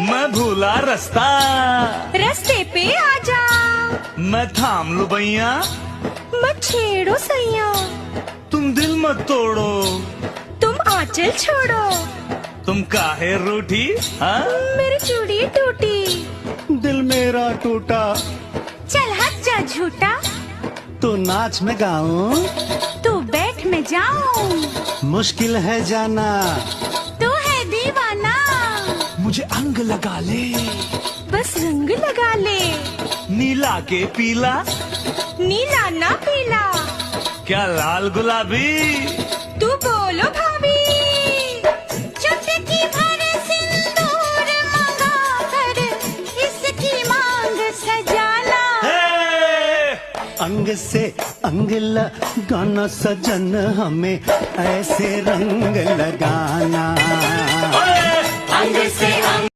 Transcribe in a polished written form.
मैं भूला रास्ता, रास्ते पे आजा, मैं थाम लू भैया, मत छेड़ो सैया, तुम दिल मत तोड़ो, तुम आंचल छोड़ो, तुम काहे रूठी, हाँ? मेरी चूड़ी टूटी, दिल मेरा टूटा, चल हट जा झूठा, तो नाच में गाऊं, तू बैठ में जाऊं, मुश्किल है जाना, तू है दीवाना, मुझे अंग लगा ले, बस रंग लगा ले, नीला के पीला, नीला ना पीला, क्या लाल गुलाबी, तू बोलो भाभी, चुटकी भर सिंदूर मंगा कर इसकी मांग सजाना, हे! अंग से अंग लगाना सजन, हमें ऐसे रंग लगाना, अंग से अंग